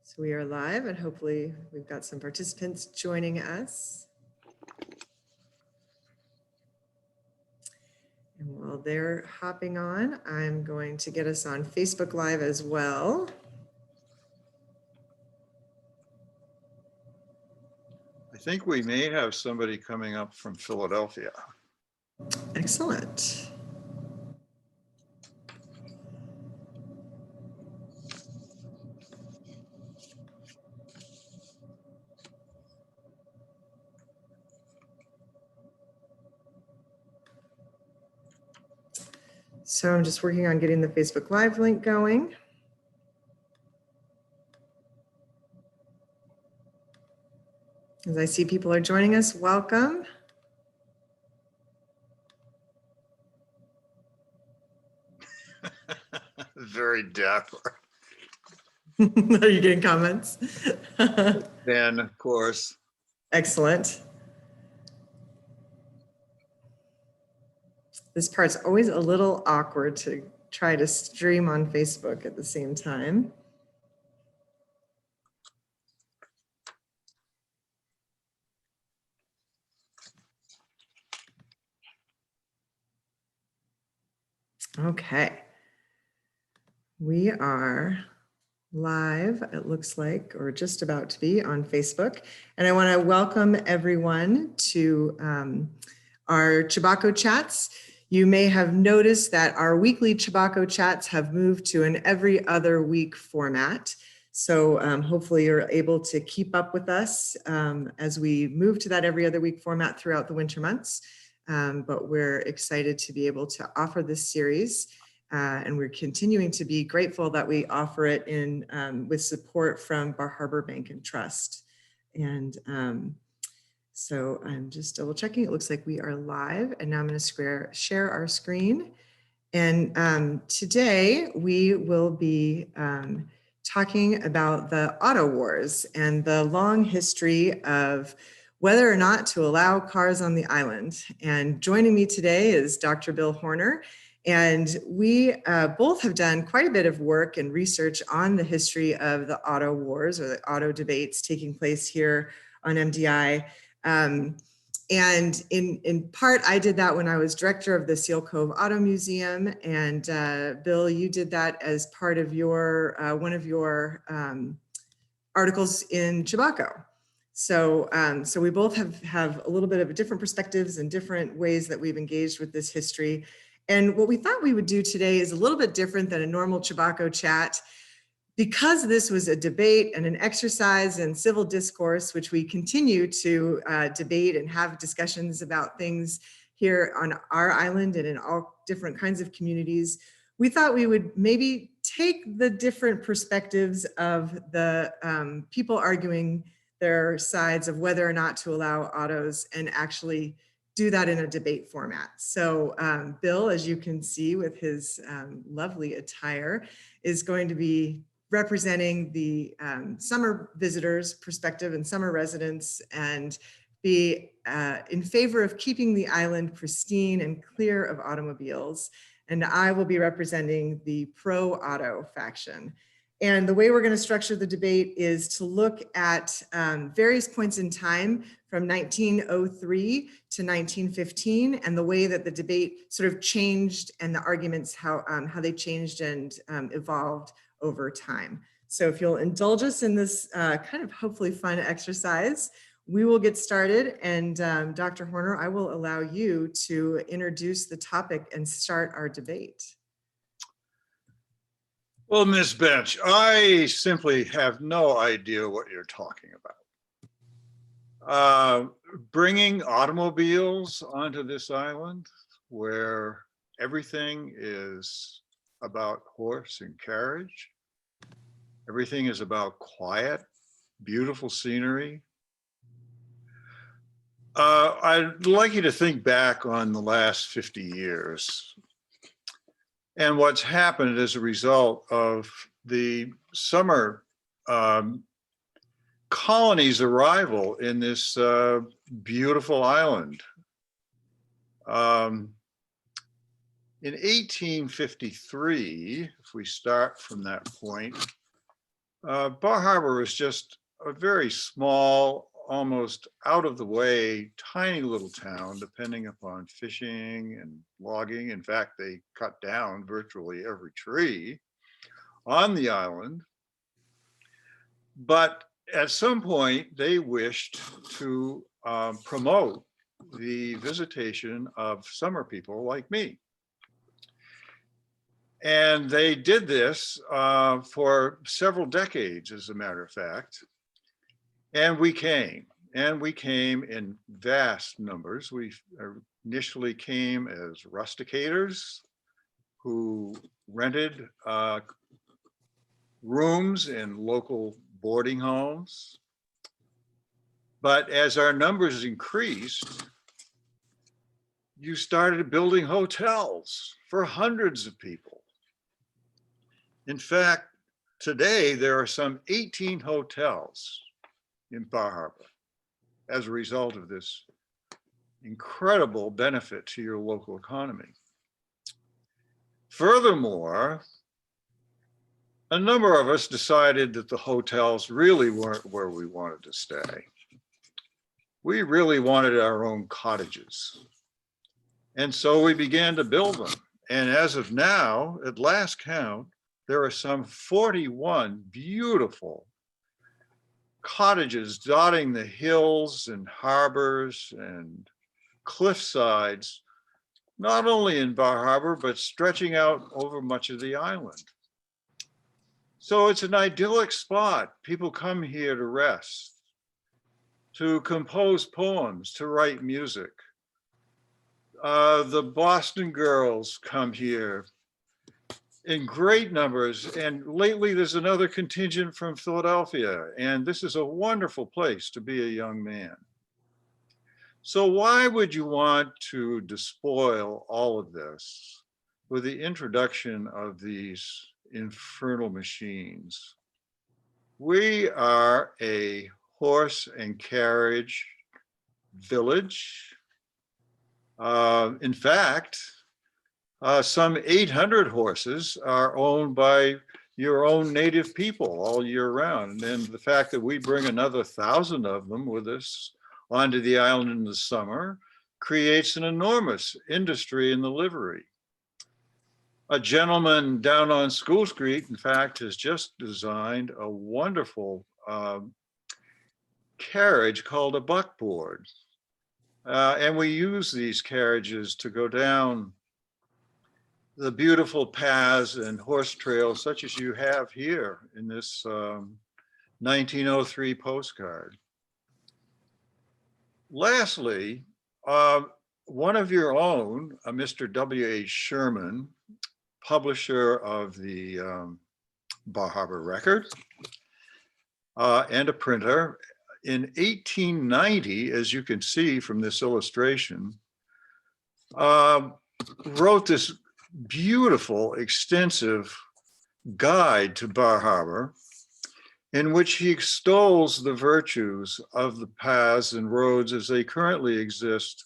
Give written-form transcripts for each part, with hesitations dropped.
So we are live and hopefully we've got some participants joining us. And while they're hopping on, I'm going to get us on Facebook Live as well. I think we may have somebody coming up from Philadelphia. Excellent. So I'm just working on getting the Facebook Live link going. As I see people are joining us, welcome. Very dapper. Are you getting comments? Ben, of course. Excellent. This part's always a little awkward to try to stream on Facebook at the same time. Okay. We are live, it looks like, or just about to be on Facebook. And I want to welcome everyone to our Chebacco chats. You may have noticed that our weekly Chebacco chats have moved to an every other week format. So hopefully you're able to keep up with us as we move to that every other week format throughout the winter months. But we're excited to be able to offer this series. And we're continuing to be grateful that we offer it in with support from Bar Harbor Bank and Trust. And so I'm just double checking. It looks like we are live, and now I'm going to share our screen. And today we will be talking about the auto wars and the long history of whether or not to allow cars on the island. And joining me today is Dr. Bill Horner. And we both have done quite a bit of work and research on the history of the auto wars or the auto debates taking place here on MDI. And in part, I did that when I was director of the Seal Cove Auto Museum. And Bill, you did that as part of your one of your articles in Chebacco. So, so we both have a little bit of different perspectives and different ways that we've engaged with this history. And what we thought we would do today is a little bit different than a normal Chebacco chat. Because this was a debate and an exercise in civil discourse, which we continue to debate and have discussions about things here on our island and in all different kinds of communities, we thought we would maybe take the different perspectives of the people arguing their sides of whether or not to allow autos and actually do that in a debate format. So Bill, as you can see with his lovely attire, is going to be representing the summer visitors' perspective and summer residents, and be in favor of keeping the island pristine and clear of automobiles. And I will be representing the pro-auto faction. And the way we're going to structure the debate is to look at various points in time from 1903 to 1915 and the way that the debate sort of changed and the arguments, how they changed and evolved over time. So if you'll indulge us in this kind of hopefully fun exercise, we will get started. And Dr. Horner, I will allow you to introduce the topic and start our debate. Well, Ms. Bench, I simply have no idea what you're talking about. Bringing automobiles onto this island where everything is about horse and carriage. Everything is about quiet, beautiful scenery. I'd like you to think back on the last 50 years and what's happened as a result of the summer colony's arrival in this beautiful island. In 1853, if we start from that point, Bar Harbor is just a very small, almost out of the way, tiny little town, depending upon fishing and logging. In fact, they cut down virtually every tree on the island. But at some point, they wished to promote the visitation of summer people like me. And they did this for several decades, as a matter of fact. And we came in vast numbers. We initially came as rusticators who rented rooms in local boarding homes. But as our numbers increased, you started building hotels for hundreds of people. In fact, today there are some 18 hotels in Bar Harbor as a result of this incredible benefit to your local economy. Furthermore, a number of us decided that the hotels really weren't where we wanted to stay. We really wanted our own cottages. And so we began to build them. And as of now, at last count, there are some 41 beautiful cottages dotting the hills and harbors and cliff sides, not only in Bar Harbor, but stretching out over much of the island. So it's an idyllic spot. People come here to rest, to compose poems, to write music. The Boston girls come here in great numbers. And lately there's another contingent from Philadelphia. And this is a wonderful place to be a young man. So why would you want to despoil all of this with the introduction of these infernal machines? We are a horse and carriage village. In fact, some 800 horses are owned by your own native people all year round. And the fact that we bring another 1,000 of them with us onto the island in the summer creates an enormous industry in the livery. A gentleman down on School Street, in fact, has just designed a wonderful carriage called a buckboard. And we use these carriages to go down the beautiful paths and horse trails such as you have here in this 1903 postcard. Lastly, one of your own, Mr. W.H. Sherman, publisher of the Bar Harbor Record and a printer, in 1890, as you can see from this illustration, wrote this beautiful, extensive guide to Bar Harbor, in which he extols the virtues of the paths and roads as they currently exist,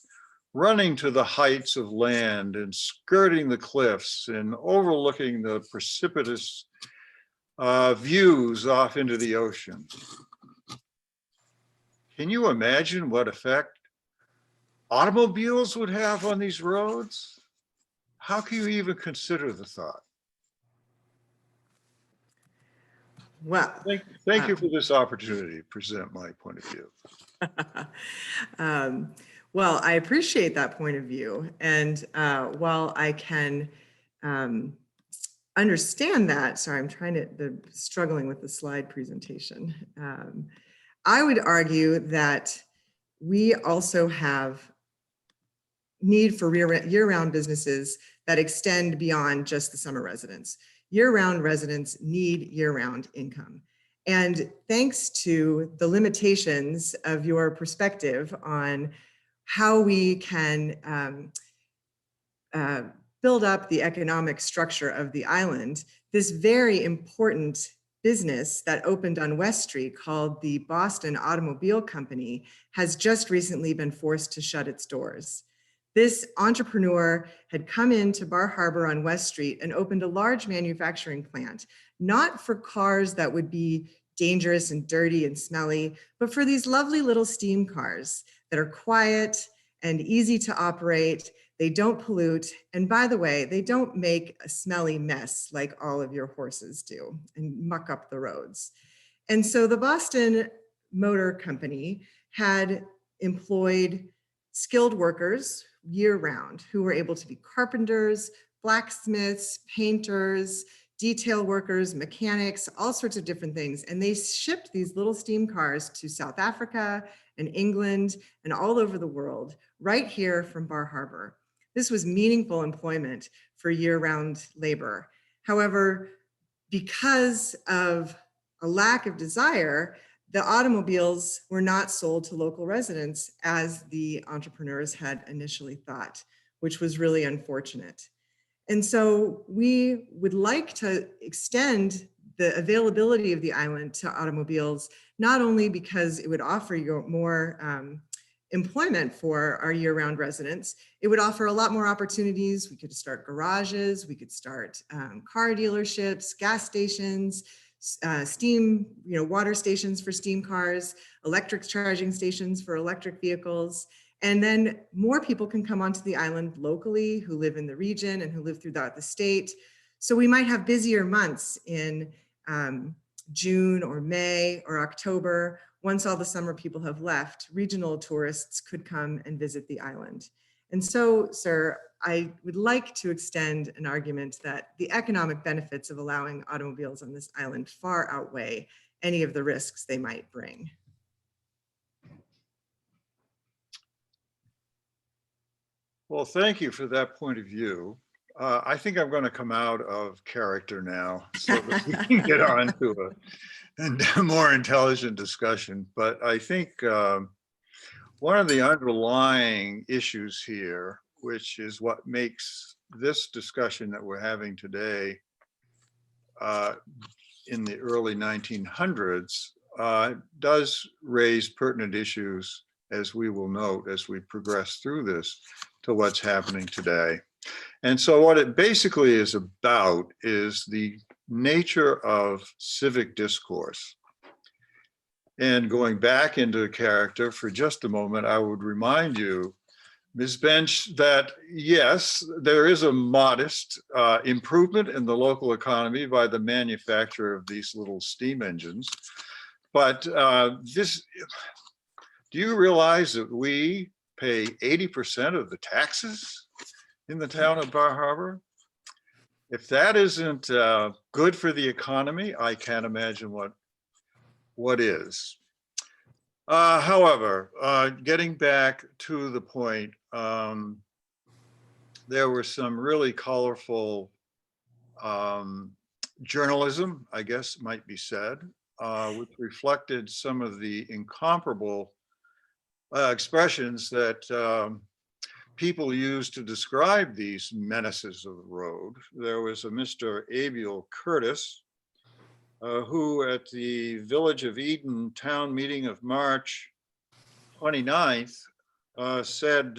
running to the heights of land and skirting the cliffs and overlooking the precipitous views off into the ocean. Can you imagine what effect automobiles would have on these roads? How can you even consider the thought? Well, thank you for this opportunity to present my point of view. Well, I appreciate that point of view. And while I can understand that, sorry, I'm struggling with the slide presentation. I would argue that we also have need for year-round businesses that extend beyond just the summer residents. Year-round residents need year-round income. And thanks to the limitations of your perspective on how we can build up the economic structure of the island, this very important business that opened on West Street called the Boston Automobile Company has just recently been forced to shut its doors. This entrepreneur had come into Bar Harbor on West Street and opened a large manufacturing plant, not for cars that would be dangerous and dirty and smelly, but for these lovely little steam cars that are quiet and easy to operate. They don't pollute. And by the way, they don't make a smelly mess like all of your horses do and muck up the roads. And so the Boston Motor Company had employed skilled workers year round who were able to be carpenters, blacksmiths, painters, detail workers, mechanics, all sorts of different things. And they shipped these little steam cars to South Africa and England and all over the world, right here from Bar Harbor. This was meaningful employment for year-round labor. However, because of a lack of desire, the automobiles were not sold to local residents as the entrepreneurs had initially thought, which was really unfortunate. And so we would like to extend the availability of the island to automobiles, not only because it would offer you more employment for our year-round residents, it would offer a lot more opportunities. We could start garages, we could start car dealerships, gas stations, steam, water stations for steam cars, electric charging stations for electric vehicles. And then more people can come onto the island locally who live in the region and who live throughout the state. So we might have busier months in June or May or October. Once all the summer people have left, regional tourists could come and visit the island. And so, sir, I would like to extend an argument that the economic benefits of allowing automobiles on this island far outweigh any of the risks they might bring. Well, thank you for that point of view. I think I'm going to come out of character now so that we can get on to a more intelligent discussion. But I think one of the underlying issues here, which is what makes this discussion that we're having today in the early 1900s, does raise pertinent issues, as we will note as we progress through this, to what's happening today. And so what it basically is about is the nature of civic discourse. And going back into character for just a moment, I would remind you, Ms. Bench, that yes, there is a modest improvement in the local economy by the manufacture of these little steam engines. But do you realize that we pay 80% of the taxes in the town of Bar Harbor? If that isn't good for the economy, I can't imagine what is. However, getting back to the point, there were some really colorful journalism, I guess might be said, which reflected some of the incomparable expressions that people use to describe these menaces of the road. There was a Mr. Abiel Curtis, who at the Village of Eden town meeting of March 29th said,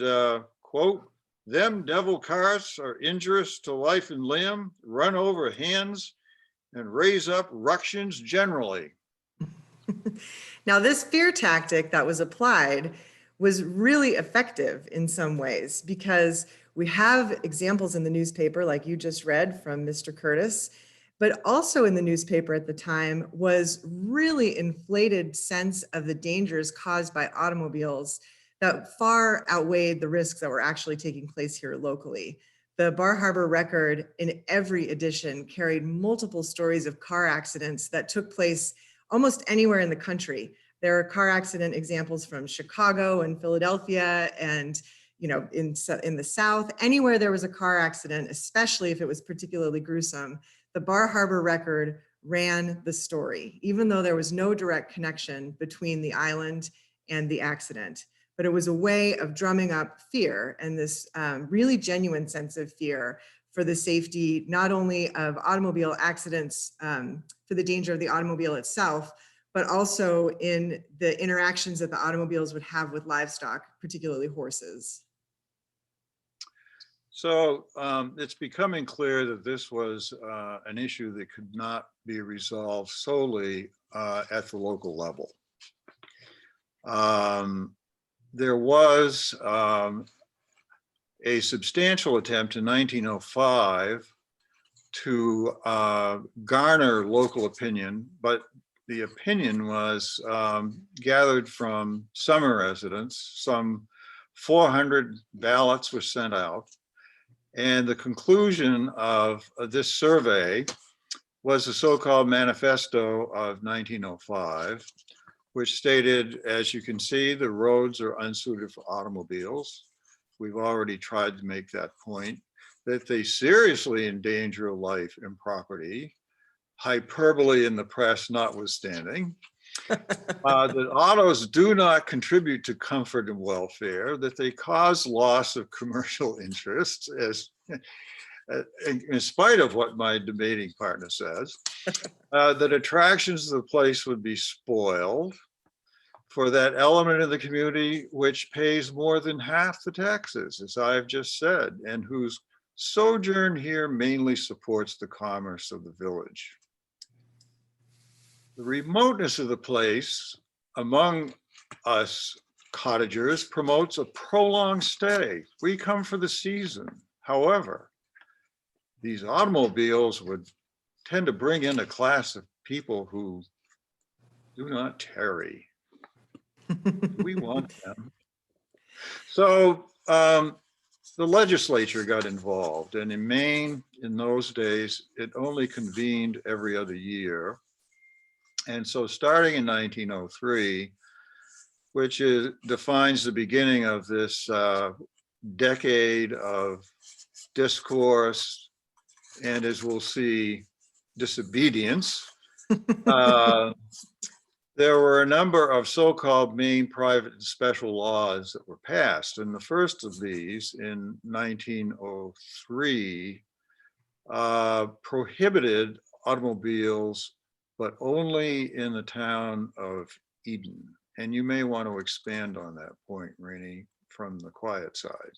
quote, "Them devil cars are injurious to life and limb, run over hens, and raise up ructions generally." Now, this fear tactic that was applied was really effective in some ways, because we have examples in the newspaper, like you just read from Mr. Curtis, but also in the newspaper at the time was really inflated sense of the dangers caused by automobiles that far outweighed the risks that were actually taking place here locally. The Bar Harbor Record in every edition carried multiple stories of car accidents that took place almost anywhere in the country. There are car accident examples from Chicago and Philadelphia and in the South. Anywhere there was a car accident, especially if it was particularly gruesome, the Bar Harbor Record ran the story, even though there was no direct connection between the island and the accident. But it was a way of drumming up fear, and this really genuine sense of fear for the safety, not only of automobile accidents, for the danger of the automobile itself, but also in the interactions that the automobiles would have with livestock, particularly horses. So it's becoming clear that this was an issue that could not be resolved solely at the local level. There was a substantial attempt in 1905 to garner local opinion, but the opinion was gathered from summer residents. Some 400 ballots were sent out. And the conclusion of this survey was the so-called manifesto of 1905, which stated, as you can see, the roads are unsuited for automobiles. We've already tried to make that point, that they seriously endanger life and property, hyperbole in the press notwithstanding. That autos do not contribute to comfort and welfare, that they cause loss of commercial interests, as in spite of what my debating partner says, that attractions to the place would be spoiled for that element of the community which pays more than half the taxes, as I've just said, and whose sojourn here mainly supports the commerce of the village. The remoteness of the place among us cottagers promotes a prolonged stay. We come for the season. However, these automobiles would tend to bring in a class of people who do not tarry. We want them. So the legislature got involved, and in Maine, in those days, it only convened every other year. And so starting in 1903, which defines the beginning of this decade of discourse, and as we'll see, disobedience, there were a number of so-called Maine private and special laws that were passed. And the first of these in 1903 prohibited automobiles, but only in the town of Eden. And you may want to expand on that point, Raney, from the quiet side.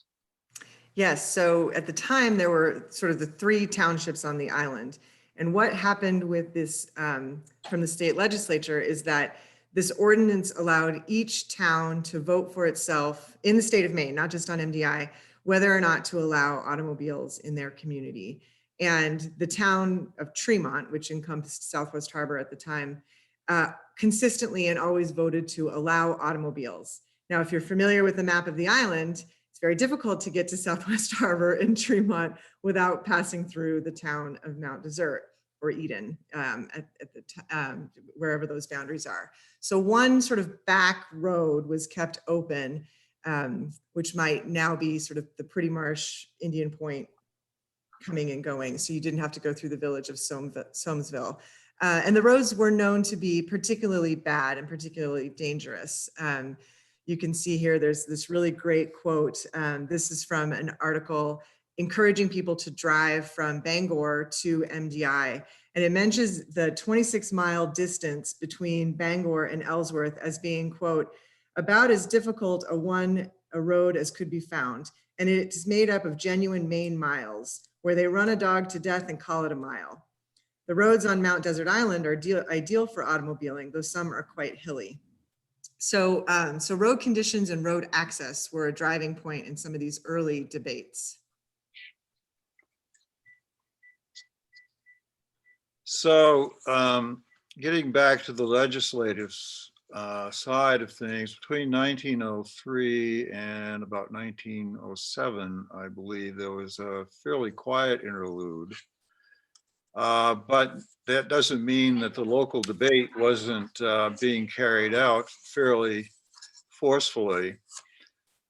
Yes, so at the time there were sort of the 3 townships on the island. And what happened with this from the state legislature is that this ordinance allowed each town to vote for itself in the state of Maine, not just on MDI, whether or not to allow automobiles in their community. And the town of Tremont, which encompassed Southwest Harbor at the time, consistently and always voted to allow automobiles. Now, if you're familiar with the map of the island, it's very difficult to get to Southwest Harbor in Tremont without passing through the town of Mount Desert or Eden, wherever those boundaries are. So one sort of back road was kept open, which might now be sort of the Pretty Marsh, Indian Point coming and going. So you didn't have to go through the village of Soamesville. And the roads were known to be particularly bad and particularly dangerous. You can see here, there's this really great quote. This is from an article encouraging people to drive from Bangor to MDI. And it mentions the 26-mile distance between Bangor and Ellsworth as being, quote, about as difficult a road as could be found. And it's made up of genuine Maine miles, where they run a dog to death and call it a mile. The roads on Mount Desert Island are ideal for automobiling, though some are quite hilly. So, so road conditions and road access were a driving point in some of these early debates. So getting back to the legislative side of things, between 1903 and about 1907, I believe, there was a fairly quiet interlude. But that doesn't mean that the local debate wasn't being carried out fairly forcefully.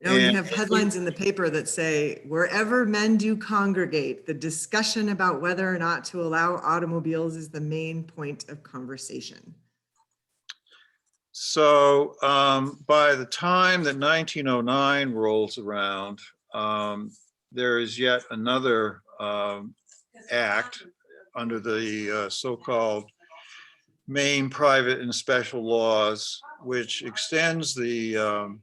You know, you have headlines in the paper that say, wherever men do congregate, the discussion about whether or not to allow automobiles is the main point of conversation. So by the time that 1909 rolls around, there is yet another act under the so-called Maine private and special laws, which extends the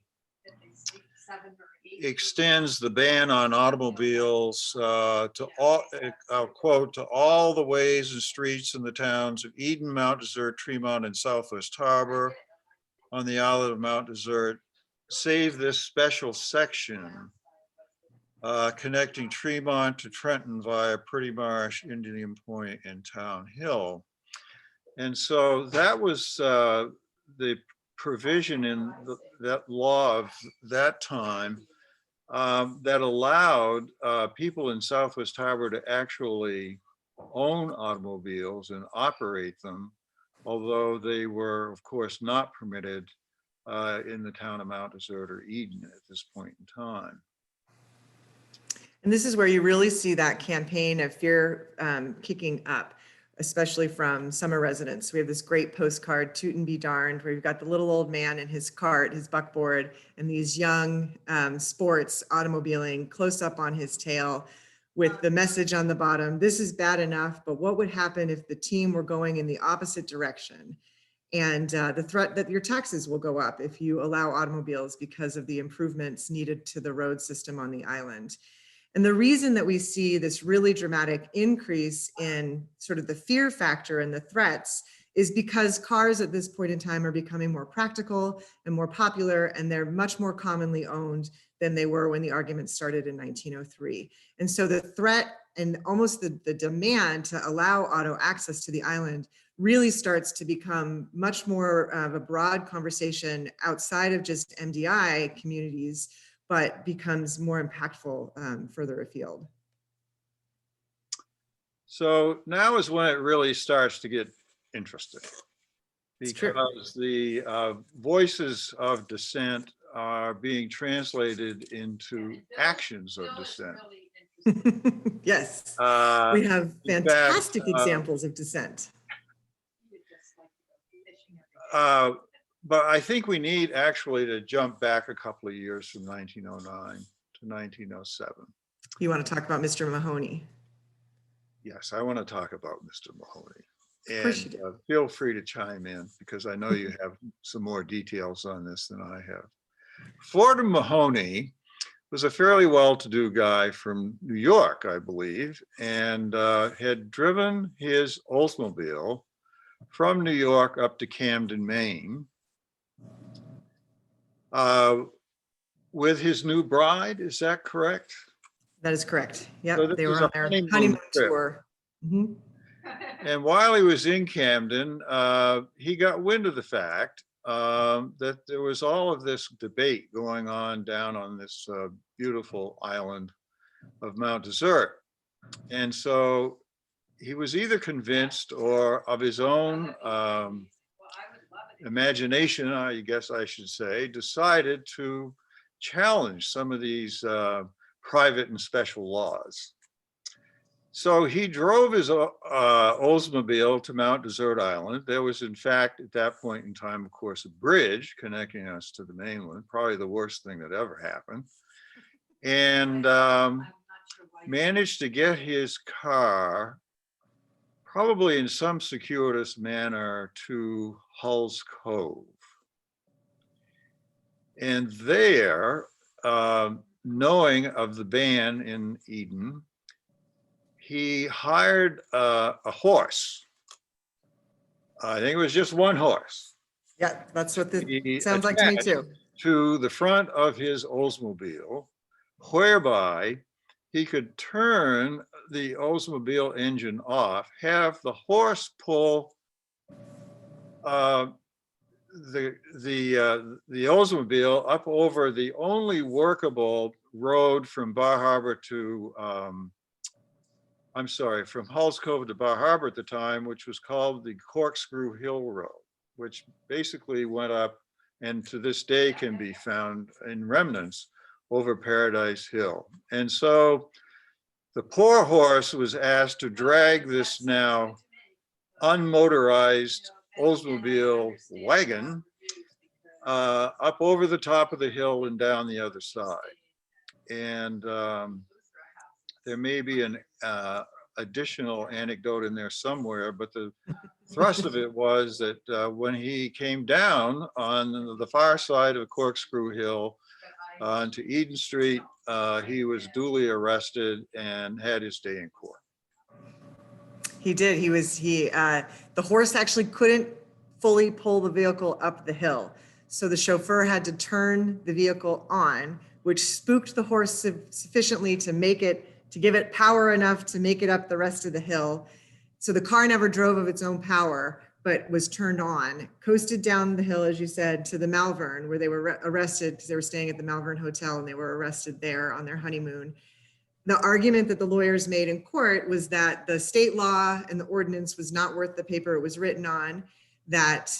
extends the ban on automobiles to all, I'll quote, to all the ways and streets in the towns of Eden, Mount Desert, Tremont, and Southwest Harbor on the island of Mount Desert, save this special section connecting Tremont to Trenton via Pretty Marsh, Indian Point, and Town Hill. And so that was the provision in that law of that time that allowed people in Southwest Harbor to actually own automobiles and operate them, although they were, of course, not permitted in the town of Mount Desert or Eden at this point in time. And this is where you really see that campaign of fear kicking up, especially from summer residents. We have this great postcard, Toot and Be Darned, where you've got the little old man in his cart, his buckboard, and these young sports automobiling close up on his tail with the message on the bottom, this is bad enough, but what would happen if the team were going in the opposite direction? And the threat that your taxes will go up if you allow automobiles because of the improvements needed to the road system on the island. And the reason that we see this really dramatic increase in sort of the fear factor and the threats is because cars at this point in time are becoming more practical and more popular, and they're much more commonly owned than they were when the argument started in 1903. And so the threat and almost the demand to allow auto access to the island really starts to become much more of a broad conversation outside of just MDI communities, but becomes more impactful further afield. So now is when it really starts to get interesting, because the voices of dissent are being translated into actions of dissent. Yes, Uh, we have in fantastic fact, examples of dissent. But I think we need actually to jump back a couple of years from 1909 to 1907. You want to talk about Mr. Mahoney? Yes, I want to talk about Mr. Mahoney. Of course you And do. feel free to chime in, because I know you have some more details on this than I have. Florida Mahoney was a fairly well-to-do guy from New York, I believe, and had driven his Oldsmobile from New York up to Camden, Maine, with his new bride. Is that correct? That is correct. Yep, So this they is were a on their honeymoon honeymoon trip. tour. Mhm. And while he was in Camden, he got wind of the fact that there was all of this debate going on down on this beautiful island of Mount Desert. And so he was either convinced or of his own imagination, I guess I should say, decided to challenge some of these private and special laws. So he drove his Oldsmobile to Mount Desert Island. There was, in fact, at that point in time, of course, a bridge connecting us to the mainland, probably the worst thing that ever happened. And managed to get his car, probably in some circuitous manner, to Hull's Cove. And there, knowing of the ban in Eden, he hired a horse. I think it was just one horse. Yeah, that's what He this sounds like to me too. to the front of his Oldsmobile, whereby he could turn the Oldsmobile engine off, have the horse pull the Oldsmobile up over the only workable road from Bar Harbor to I'm sorry, from Hull's Cove to Bar Harbor at the time, which was called the Corkscrew Hill Road, which basically went up and to this day can be found in remnants over Paradise Hill. And so the poor horse was asked to drag this now unmotorized Oldsmobile wagon up over the top of the hill and down the other side. And there may be an additional anecdote in there somewhere, but the thrust of it was that when he came down on the far side of Corkscrew Hill, onto Eden Street, he was duly arrested and had his day in court. He did. The horse actually couldn't fully pull the vehicle up the hill. So the chauffeur had to turn the vehicle on, which spooked the horse sufficiently to give it power enough to make it up the rest of the hill. So the car never drove of its own power, but was turned on, coasted down the hill, as you said, to the Malvern, where they were arrested because they were staying at the Malvern Hotel, and they were arrested there on their honeymoon. The argument that the lawyers made in court was that the state law and the ordinance was not worth the paper it was written on, that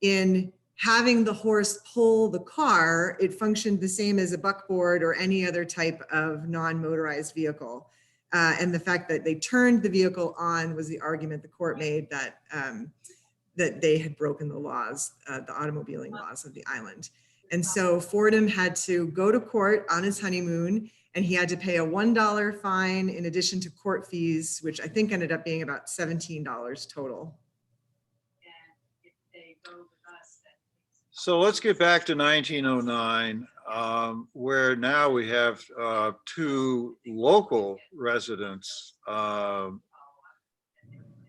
in having the horse pull the car, it functioned the same as a buckboard or any other type of non-motorized vehicle. And the fact that they turned the vehicle on was the argument the court made that that they had broken the laws, the automobiling laws of the island. And so Fordham had to go to court on his honeymoon, and he had to pay a $1 fine in addition to court fees, which I think ended up being about $17 total. So let's get back to 1909, where now we have two local residents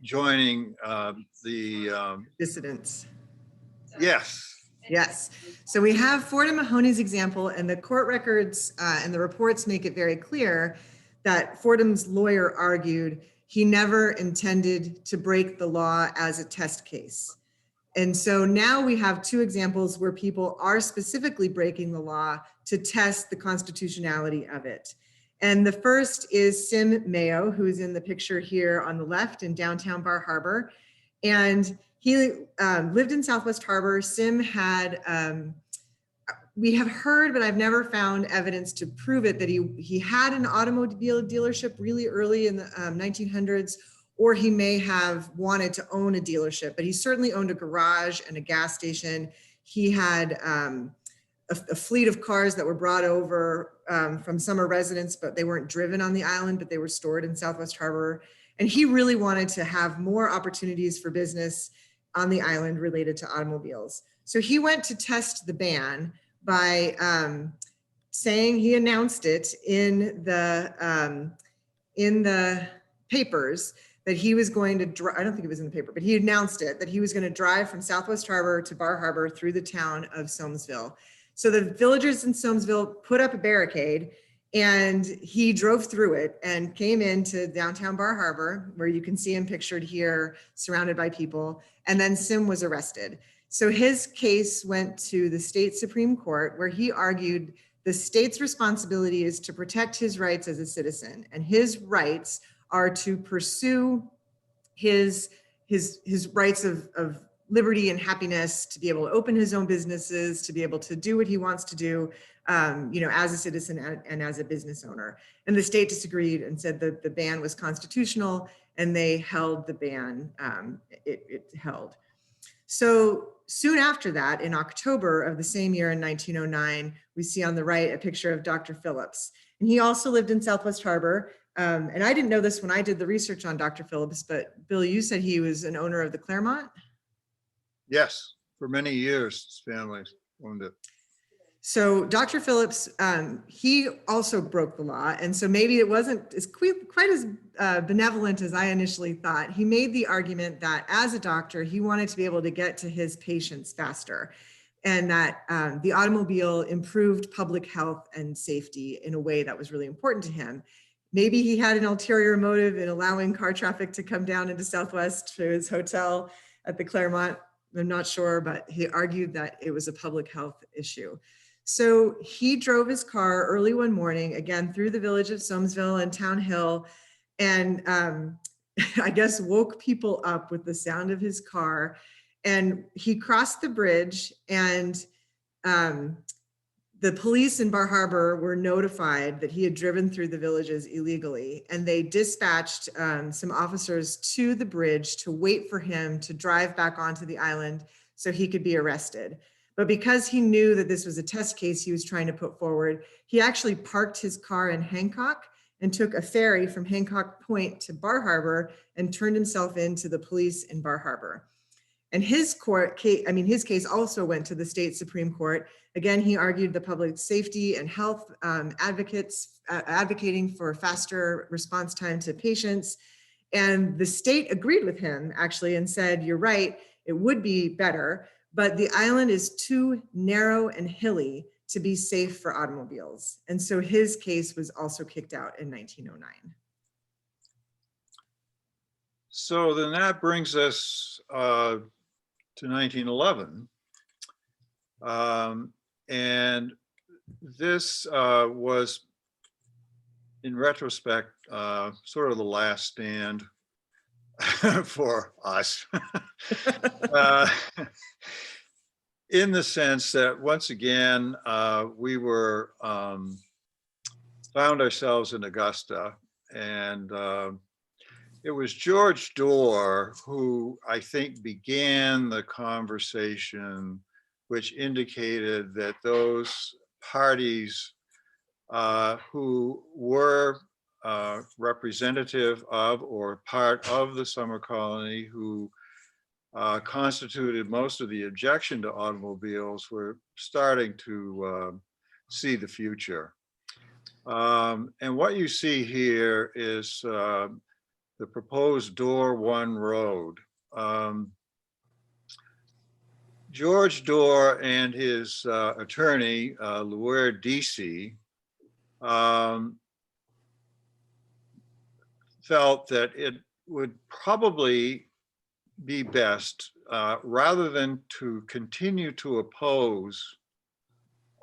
joining the Dissidents. Yes. Yes. So we have Fordham Mahoney's example, and the court records and the reports make it very clear that Fordham's lawyer argued he never intended to break the law as a test case. And so now we have two examples where people are specifically breaking the law to test the constitutionality of it. And the first is Sim Mayo, who's in the picture here on the left in downtown Bar Harbor. And he lived in Southwest Harbor. Sim had, we have heard, but I've never found evidence to prove it, that he had an automobile dealership really early in the 1900s, or he may have wanted to own a dealership, but he certainly owned a garage and a gas station. He had a fleet of cars that were brought over from summer residents, but they weren't driven on the island, but they were stored in Southwest Harbor. And he really wanted to have more opportunities for business on the island related to automobiles. So he went to test the ban by saying, he announced it in the papers that he was going to drive. I don't think it was in the paper, but he announced it, that he was going to drive from Southwest Harbor to Bar Harbor through the town of Soamesville. So the villagers in Soamesville put up a barricade, and he drove through it and came into downtown Bar Harbor, where you can see him pictured here, surrounded by people. And then Sim was arrested. So his case went to the state Supreme Court, where he argued the state's responsibility is to protect his rights as a citizen, and his rights are to pursue his rights of liberty and happiness, to be able to open his own businesses, to be able to do what he wants to do, as a citizen and as a business owner. And the state disagreed and said that the ban was constitutional, and they held the ban, it held. So soon after that, in October of the same year in 1909, we see on the right a picture of Dr. Phillips. And he also lived in Southwest Harbor. And I didn't know this when I did the research on Dr. Phillips, but Bill, you said he was an owner of the Claremont? Yes, for many years, his family owned it. So Dr. Phillips, he also broke the law. And so maybe it wasn't quite as benevolent as I initially thought. He made the argument that as a doctor, he wanted to be able to get to his patients faster, and that the automobile improved public health and safety in a way that was really important to him. Maybe he had an ulterior motive in allowing car traffic to come down into Southwest to his hotel at the Claremont. I'm not sure, but he argued that it was a public health issue. So he drove his car early one morning, again, through the village of Soamesville and Town Hill, and I guess woke people up with the sound of his car. And he crossed the bridge, and the police in Bar Harbor were notified that he had driven through the villages illegally, and they dispatched some officers to the bridge to wait for him to drive back onto the island so he could be arrested. But because he knew that this was a test case he was trying to put forward, he actually parked his car in Hancock and took a ferry from Hancock Point to Bar Harbor and turned himself in to the police in Bar Harbor. And his case also went to the state Supreme Court. Again, he argued the public safety and health advocating for faster response time to patients. And the state agreed with him, actually, and said, you're right, it would be better, but the island is too narrow and hilly to be safe for automobiles. And so his case was also kicked out in 1909. So then that brings us to 1911. And this was, in retrospect, sort of the last stand for us. In the sense that, once again, we were found ourselves in Augusta, and it was George Dorr who, I think, began the conversation, which indicated that those parties who were representative of or part of the summer colony, who constituted most of the objection to automobiles, were starting to see the future. And what you see here is the proposed Dorr 1 road. George Dorr and his attorney, Luer DC, felt that it would probably be best, rather than to continue to oppose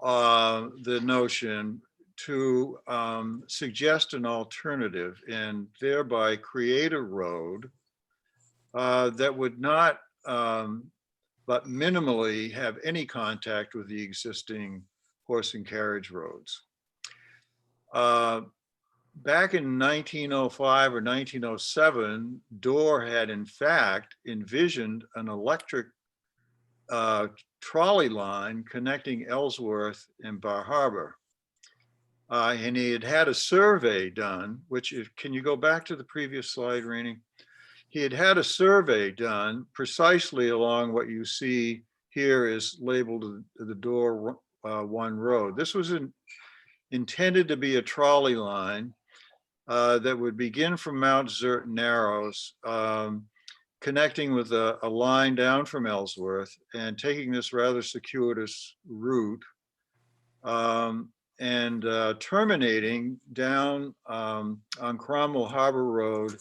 the notion, to suggest an alternative and thereby create a road that would not, but minimally, have any contact with the existing horse and carriage roads. Back in 1905 or 1907, Dorr had in fact envisioned an electric trolley line connecting Ellsworth and Bar Harbor. And he had had a survey done, which, can you go back to the previous slide, Raney? He had had a survey done precisely along what you see here is labeled the Dorr 1 road. This was intended to be a trolley line that would begin from Mount Zert Narrows, connecting with a line down from Ellsworth and taking this rather circuitous route, and terminating down on Cromwell Harbor Road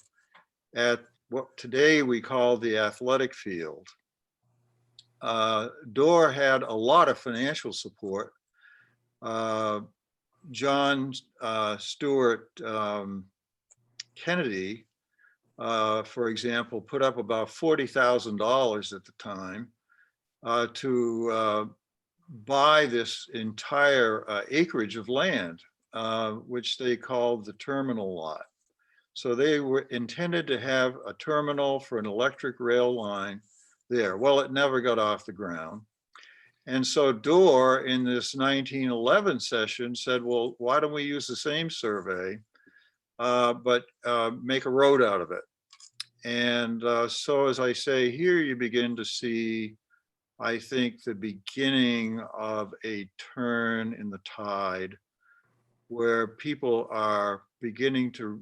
at what today we call the athletic field. Dorr had a lot of financial support. John Stuart Kennedy, for example, put up about $40,000 at the time to buy this entire acreage of land, which they called the terminal lot. So they were intended to have a terminal for an electric rail line there. Well, it never got off the ground. And so Dorr, in this 1911 session, said, well, why don't we use the same survey, but make a road out of it? And so, as I say, here you begin to see, I think, the beginning of a turn in the tide, where people are beginning to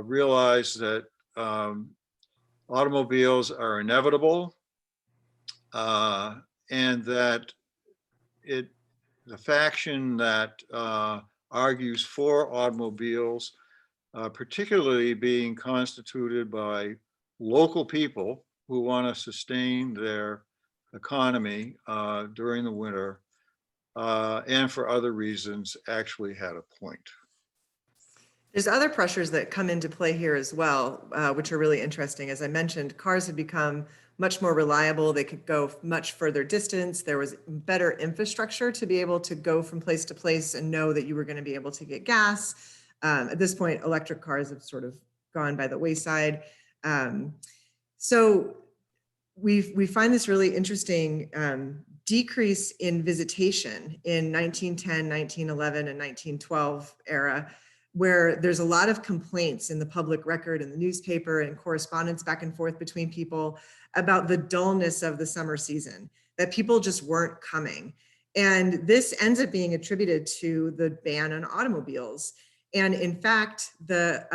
realize that automobiles are inevitable, and that the faction that argues for automobiles, particularly being constituted by local people who want to sustain their economy during the winter, and for other reasons, actually had a point. There's other pressures that come into play here as well, which are really interesting. As I mentioned, cars have become much more reliable. They could go much further distance. There was better infrastructure to be able to go from place to place and know that you were going to be able to get gas. At this point, electric cars have sort of gone by the wayside. So we find this really interesting decrease in visitation in 1910, 1911, and 1912 era. where there's a lot of complaints in the public record and the newspaper and correspondence back and forth between people about the dullness of the summer season, that people just weren't coming. And this ends up being attributed to the ban on automobiles. And in fact, there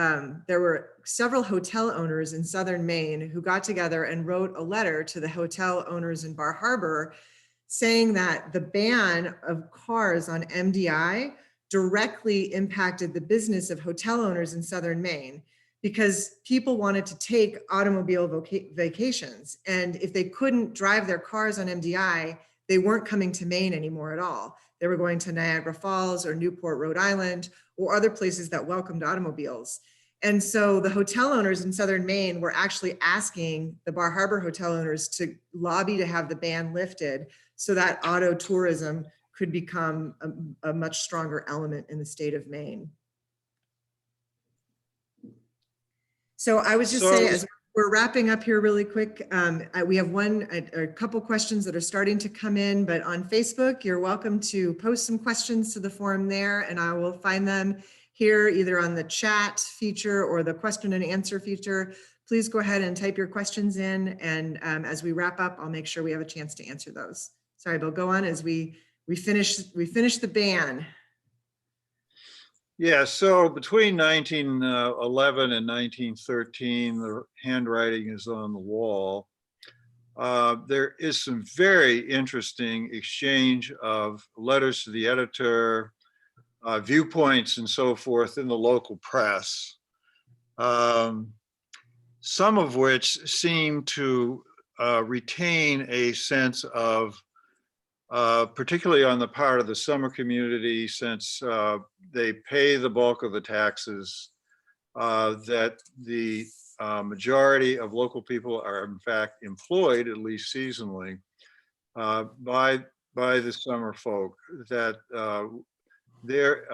were several hotel owners in southern Maine who got together and wrote a letter to the hotel owners in Bar Harbor saying that the ban of cars on MDI directly impacted the business of hotel owners in southern Maine, because people wanted to take automobile vacations. And if they couldn't drive their cars on MDI, they weren't coming to Maine anymore at all. They were going to Niagara Falls or Newport, Rhode Island, or other places that welcomed automobiles. And so the hotel owners in southern Maine were actually asking the Bar Harbor hotel owners to lobby to have the ban lifted so that auto tourism could become a much stronger element in the state of Maine. So I was just saying, as we're wrapping up here really quick, we have a couple questions that are starting to come in, but on Facebook, you're welcome to post some questions to the forum there, and I will find them here either on the chat feature or the question and answer feature. Please go ahead and type your questions in, and as we wrap up, I'll make sure we have a chance to answer those. Sorry, Bill, go on as we finish the ban. Yeah, so between 1911 and 1913, the handwriting is on the wall. There is some very interesting exchange of letters to the editor, viewpoints and so forth in the local press, some of which seem to retain a sense of, particularly on the part of the summer community, since they pay the bulk of the taxes, that the majority of local people are in fact employed, at least seasonally, by the summer folk, that their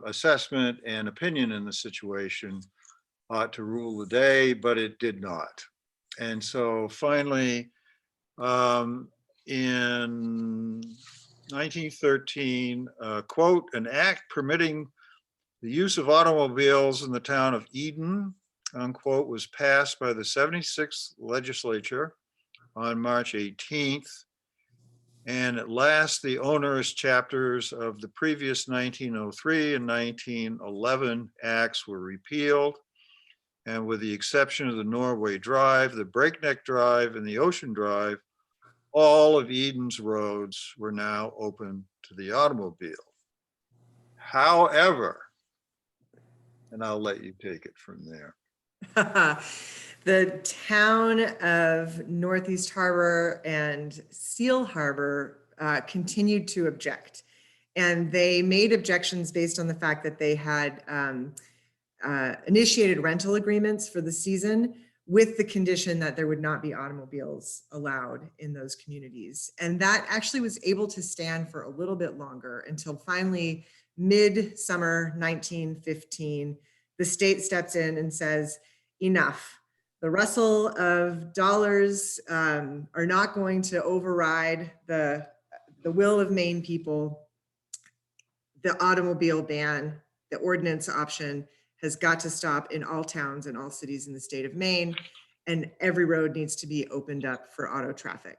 assessment and opinion in the situation ought to rule the day, but it did not. And so finally, in 1913, quote, an act permitting the use of automobiles in the town of Eden, unquote, was passed by the 76th legislature on March 18th. And at last, the onerous chapters of the previous 1903 and 1911 acts were repealed. And with the exception of the Norway Drive, the Breakneck Drive, and the Ocean Drive, all of Eden's roads were now open to the automobile. However, and I'll let you take it from there. The town of Northeast Harbor and Seal Harbor continued to object. And they made objections based on the fact that they had initiated rental agreements for the season with the condition that there would not be automobiles allowed in those communities. And that actually was able to stand for a little bit longer until finally mid-summer 1915, the state steps in and says, enough. The rustle of dollars are not going to override the will of Maine people. The automobile ban, the ordinance option, has got to stop in all towns and all cities in the state of Maine, and every road needs to be opened up for auto traffic.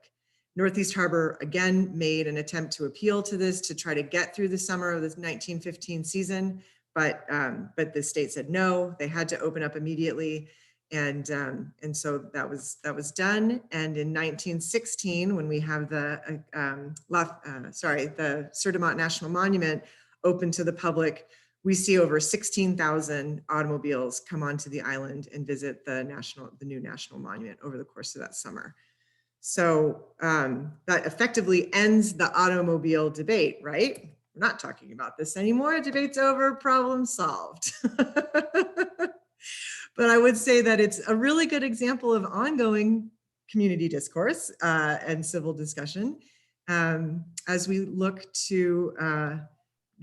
Northeast Harbor again made an attempt to appeal to this to try to get through the summer of the 1915 season, but the state said no, they had to open up immediately. And so that was done. And in 1916, when we have the Sur de Mont National Monument open to the public, we see over 16,000 automobiles come onto the island and visit the new national monument over the course of that summer. So that effectively ends the automobile debate, right? We're not talking about this anymore. Debate's over, problem solved. But I would say that it's a really good example of ongoing community discourse and civil discussion as we look to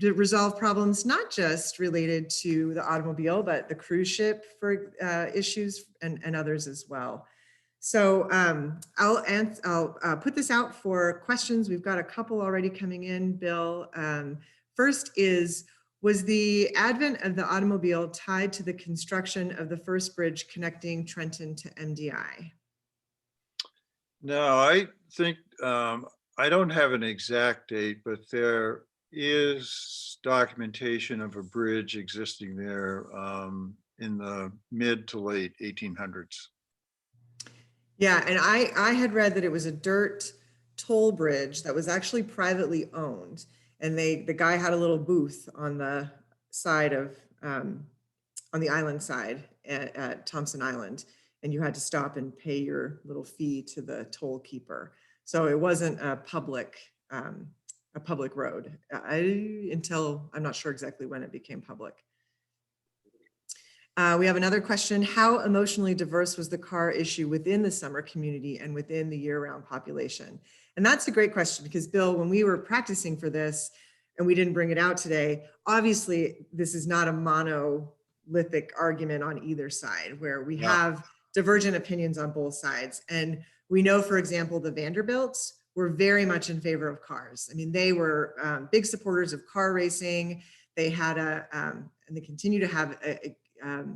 resolve problems not just related to the automobile, but the cruise ship for issues and others as well. So I'll put this out for questions. We've got a couple already coming in, Bill. First is, Was the advent of the automobile tied to the construction of the first bridge connecting Trenton to MDI? No, I think, I don't have an exact date, but there is documentation of a bridge existing there in the mid to late 1800s. Yeah, and I had read that it was a dirt toll bridge that was actually privately owned. And the guy had a little booth on the side of, on the island side at Thompson Island. And you had to stop and pay your little fee to the toll keeper. So it wasn't a public road until, I'm not sure exactly when it became public. We have another question. How emotionally diverse was the car issue within the summer community and within the year-round population? And that's a great question because, Bill, when we were practicing for this, and we didn't bring it out today, obviously this is not a monolithic argument on either side where we have divergent opinions on both sides. And we know, for example, the Vanderbilts were very much in favor of cars. I mean, they were big supporters of car racing. They had and they continue to have a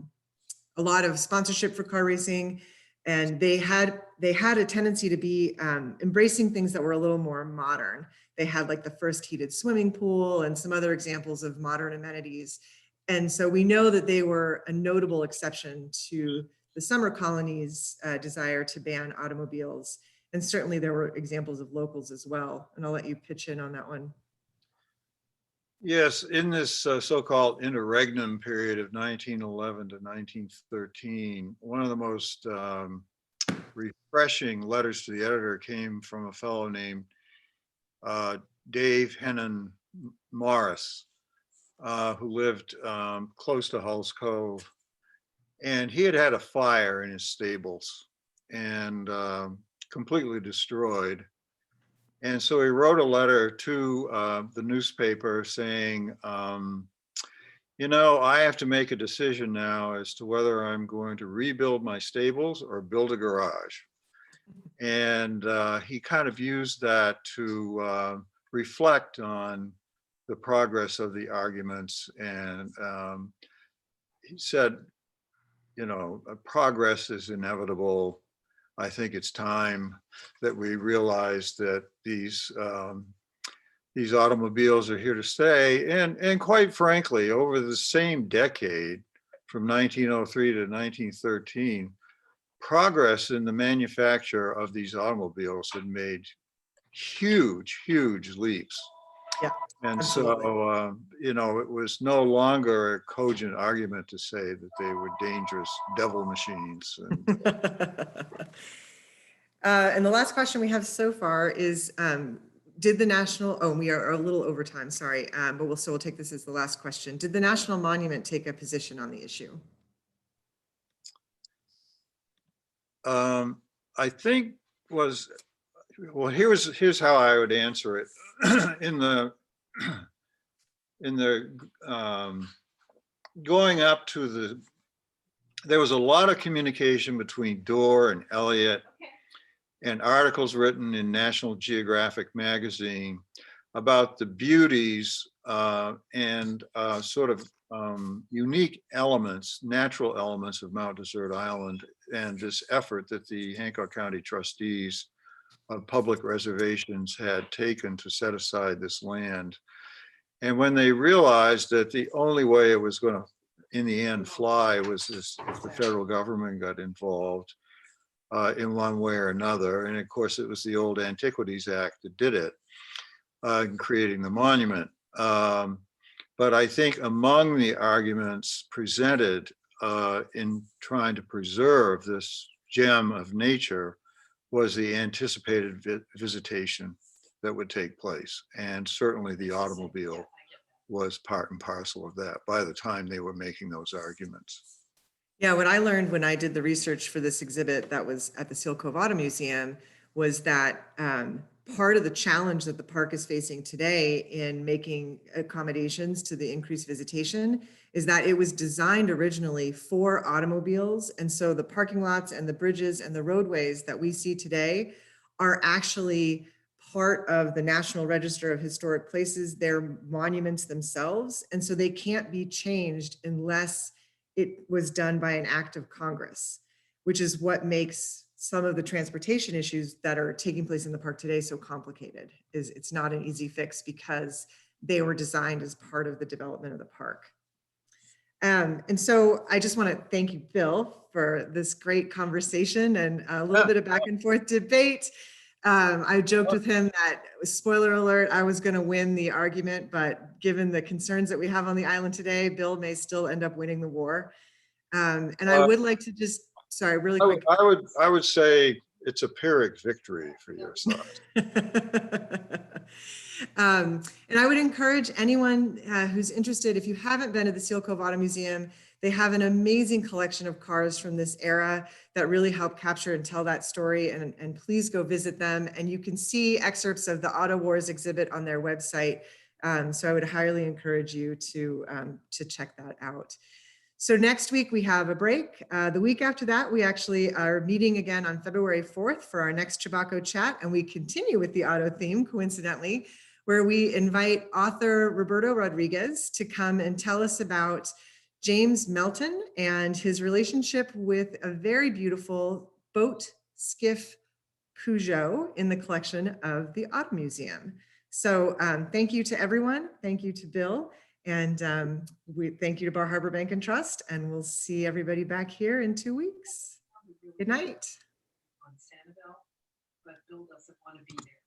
lot of sponsorship for car racing, and they had a tendency to be embracing things that were a little more modern. They had like the first heated swimming pool and some other examples of modern amenities. And so we know that they were a notable exception to the summer colony's desire to ban automobiles. And certainly there were examples of locals as well. And I'll let you pitch in on that one. Yes, in this so-called interregnum period of 1911 to 1913, one of the most refreshing letters to the editor came from a fellow named Dave Hennon Morris, who lived close to Hulls Cove. And he had had a fire in his stables and completely destroyed. And so he wrote a letter to the newspaper saying, you know, I have to make a decision now as to whether I'm going to rebuild my stables or build a garage. And he kind of used that to reflect on the progress of the arguments. And he said, you know, progress is inevitable. I think it's time that we realize that these automobiles are here to stay. And quite frankly, over the same decade, from 1903 to 1913, progress in the manufacture of these automobiles had made huge, huge leaps. Yeah, and absolutely. so, you know, it was no longer a cogent argument to say that they were dangerous devil machines. And the last question we have so far is, did the national, oh, we are a little over time, sorry, but we'll take this as the last question. Did the National Monument take a position on the issue? I think well, here's how I would answer it. in the going up to there was a lot of communication between Dorr and Elliott and articles written in National Geographic magazine about the beauties and sort of unique elements, natural elements of Mount Desert Island, and this effort that the Hancock County trustees of public reservations had taken to set aside this land. And when they realized that the only way it was going to, in the end, fly was if the federal government got involved in one way or another. And of course, it was the old Antiquities Act that did it in creating the monument. But I think among the arguments presented in trying to preserve this gem of nature was the anticipated visitation that would take place. And certainly the automobile was part and parcel of that by the time they were making those arguments. Yeah, what I learned when I did the research for this exhibit that was at the Seal Cove Auto Museum was that part of the challenge that the park is facing today in making accommodations to the increased visitation is that it was designed originally for automobiles. And so the parking lots and the bridges and the roadways that we see today are actually part of the National Register of Historic Places. They're monuments themselves, and so they can't be changed unless it was done by an act of Congress, which is what makes some of the transportation issues that are taking place in the park today so complicated. Is it's not an easy fix because they were designed as part of the development of the park. And so I just want to thank you, Bill, for this great conversation and a little bit of back and forth debate. I joked with him that, spoiler alert, I was going to win the argument, but given the concerns that we have on the island today, Bill may still end up winning the war. And I would like to just, sorry, really quick. I would say it's a Pyrrhic victory for your side. And I would encourage anyone who's interested, if you haven't been to the Seal Cove Auto Museum, they have an amazing collection of cars from this era that really help capture and tell that story. And please go visit them. And you can see excerpts of the Auto Wars exhibit on their website. So I would highly encourage you to check that out. So next week we have a break. The week after that, we actually are meeting again on February 4th for our next Chebacco chat. And we continue with the auto theme, coincidentally, where we invite author Roberto Rodriguez to come and tell us about James Melton and his relationship with a very beautiful boat skiff Peugeot in the collection of the Auto Museum. So thank you to everyone. Thank you to Bill. And we thank you to Bar Harbor Bank and Trust. And we'll see everybody back here in 2 weeks. Good night. On Sanibel, but Bill doesn't want to be there.